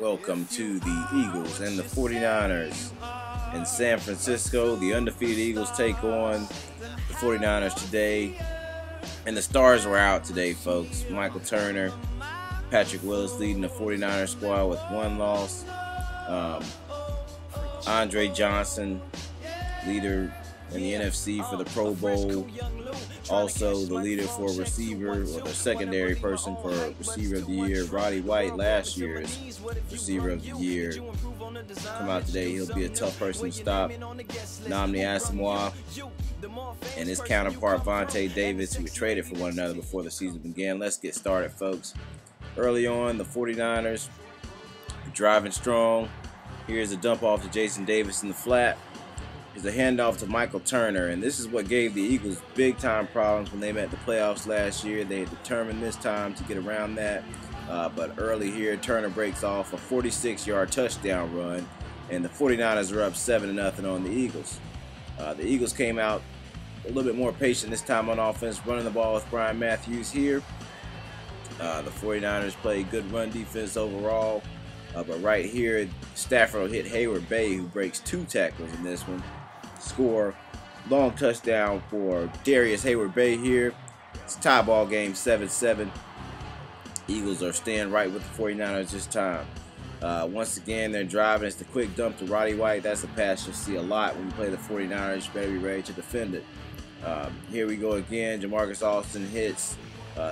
Welcome to the Eagles and the 49ers in San Francisco. The undefeated Eagles take on the 49ers today. And the stars were out today, folks. Michael Turner, Patrick Willis leading the 49ers squad with one loss. Andre Johnson, leader in the NFC for the Pro Bowl. Also the leader for receiver, or the secondary person for receiver of the year. Roddy White, last year's receiver of the year, come out today. He'll be a tough person to stop. Nnamdi Asomugha and his counterpart Vontae Davis, who were traded for one another before the season began. Let's get started, folks. Early on, the 49ers driving strong. Here's a dump off to Jason Davis in the flat. Here's a handoff to Michael Turner, and this is what gave the Eagles big time problems when they met the playoffs last year. They had determined this time to get around that, but early here, Turner breaks off a 46-yard touchdown run, and the 49ers are up 7-0 on the Eagles. The Eagles came out a little bit more patient this time on offense, running the ball with Brian Matthews here. The 49ers played good run defense overall, but right here, Stafford will hit Hayward Bay, who breaks 2 tackles in this one. Score, long touchdown for Darius Hayward Bay here. It's a tie ball game, 7-7. Eagles are staying right with the 49ers this time. Once again, they're driving. It's the quick dump to Roddy White. That's a pass you'll see a lot when you play the 49ers. You better be ready to defend it. Here we go again. Jamarcus Austin hits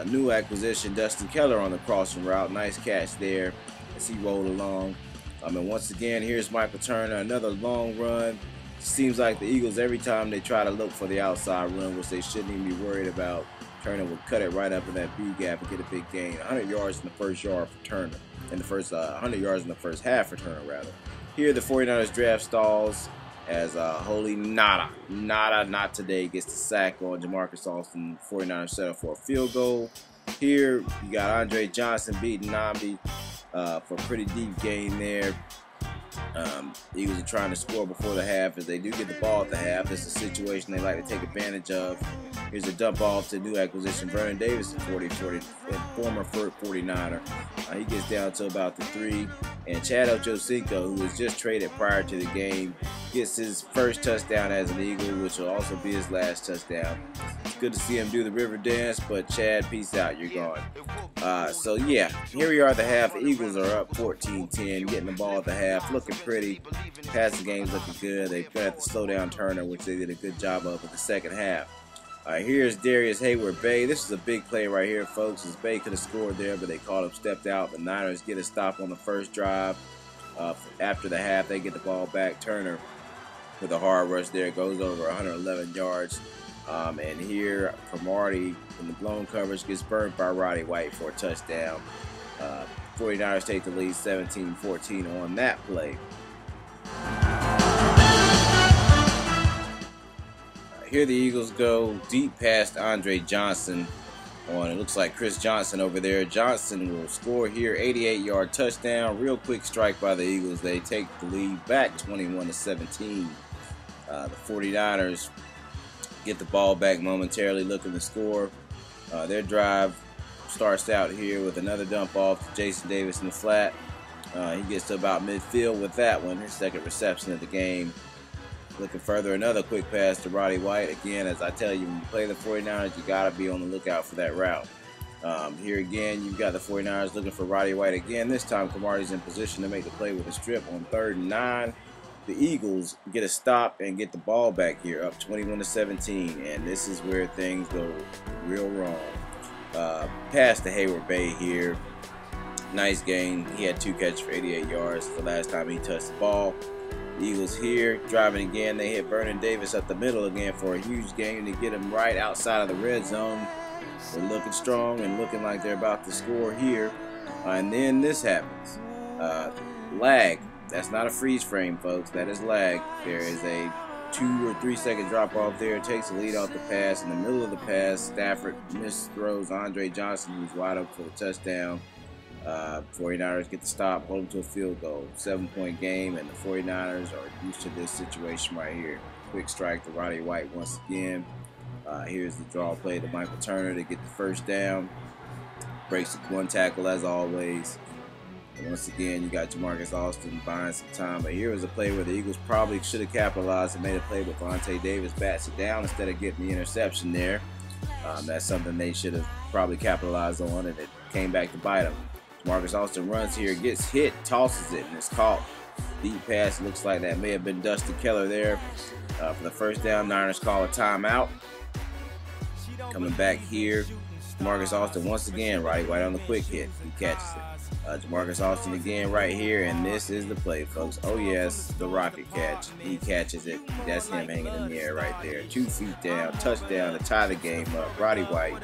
new acquisition Dustin Keller on the crossing route. Nice catch there as he rolled along. And once again, here's Michael Turner, another long run. Seems like the Eagles, every time they try to look for the outside run, which they shouldn't even be worried about, Turner will cut it right up in that B gap and get a big gain. 100 yards in the first yard for Turner. In the first 100 yards in the first half for Turner, rather. Here the 49ers draft stalls as Holy Not Today gets the sack on Jamarcus Austin. 49ers set up for a field goal. Here you got Andre Johnson beating Nnamdi for a pretty deep gain there. Eagles are trying to score before the half. As they do get the ball at the half, it's a situation they like to take advantage of. Here's a dump off to new acquisition Vernon Davis, former 49er. He gets down to about the 3, and Chad Ochocinco, who was just traded prior to the game, gets his first touchdown as an Eagle, which will also be his last touchdown. It's good to see him do the river dance, but Chad, peace out, you're gone. So yeah, here we are at the half. The Eagles are up 14-10, getting the ball at the half, looking pretty. Passing game's looking good. They're going to have to slow down Turner, which they did a good job of in the second half. Here's Darius Hayward Bay. This is a big play right here, folks, as Bay could have scored there, but they called him stepped out. The Niners get a stop on the first drive. After the half, they get the ball back. Turner with a hard rush there, goes over 111 yards. And here, Cromartie in the blown coverage gets burned by Roddy White for a touchdown. 49ers take the lead 17-14 on that play. Here the Eagles go deep past Andre Johnson on, it looks like Chris Johnson over there. Johnson will score here, 88-yard touchdown. Real quick strike by the Eagles. They take the lead back 21-17. The 49ers get the ball back momentarily, looking to score. Their drive starts out here with another dump off to Jason Davis in the flat. He gets to about midfield with that one, his second reception of the game. Looking further, another quick pass to Roddy White. Again, as I tell you, when you play the 49ers, you got to be on the lookout for that route. Here again, you've got the 49ers looking for Roddy White again. This time, Cromartie's in position to make the play with a strip on 3rd and 9. The Eagles get a stop and get the ball back here, up 21-17, and this is where things go real wrong. Pass to Hayward Bay here. Nice gain. He had 2 catches for 88 yards the last time he touched the ball. The Eagles here driving again. They hit Vernon Davis up the middle again for a huge gain to get him right outside of the red zone. They're looking strong and looking like they're about to score here. And then this happens. Lag. That's not a freeze frame, folks. That is lag. There is a 2 or 3 second drop off there. It takes the lead off the pass. In the middle of the pass, Stafford misthrows Andre Johnson, who's wide open for the touchdown. 49ers get the stop, hold them to a field goal. 7-point game, and the 49ers are used to this situation right here. Quick strike to Roddy White once again. Here's the draw play to Michael Turner to get the first down. Breaks one tackle as always. Once again, you got Jamarcus Austin buying some time. But here was a play where the Eagles probably should have capitalized and made a play, but Vontae Davis bats it down instead of getting the interception there. That's something they should have probably capitalized on, and it came back to bite them. Jamarcus Austin runs here, gets hit, tosses it, and it's caught. Deep pass. Looks like that may have been Dusty Keller there for the first down. Niners call a timeout. Coming back here, Jamarcus Austin once again, right on the quick hit. He catches it. Jamarcus Austin again right here, and this is the play, folks. Oh yes, the rocket catch. He catches it. That's him hanging in the air right there. 2 feet down, touchdown to tie the game up. Roddy White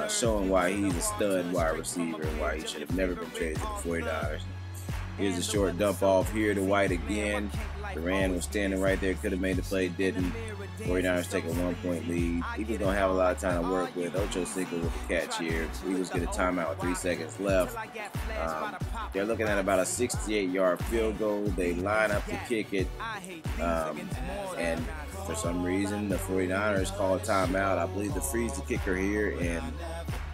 showing why he's a stud wide receiver and why he should have never been traded to the 49ers. Here's a short dump off here to White again. Duran was standing right there, could have made the play, didn't. 49ers take a 1-point lead. Eagles don't have a lot of time to work with. Ocho Cinco with the catch here. Eagles get a timeout with 3 seconds left. They're looking at about a 68-yard field goal. They line up to kick it. And for some reason, the 49ers call a timeout. I believe to freeze the kicker here, and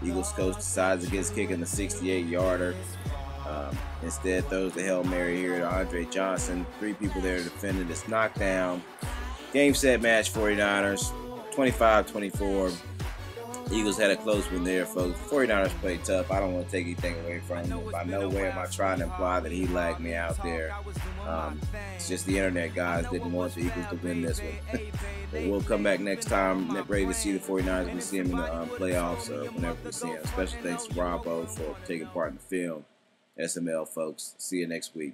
Eagles coach decides against kicking the 68-yarder. Instead throws the Hail Mary here to Andre Johnson. 3 people there defending. It's knocked down. Game, set, match, 49ers, 25-24. Eagles had a close one there, folks. 49ers played tough. I don't want to take anything away from him. By no way am I trying to imply that he lagged me out there. It's just the internet guys didn't want the Eagles to win this one. But we'll come back next time, ready to see the 49ers when we see them in the playoffs or whenever we see them. Special thanks to Robo for taking part in the film. SML, folks. See you next week.